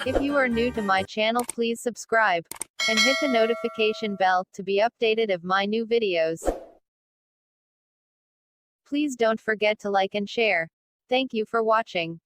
If you are new to my channel, please subscribe and hit the notification bell to be updated of my new videos. Please don't forget to like and share. Thank you for watching.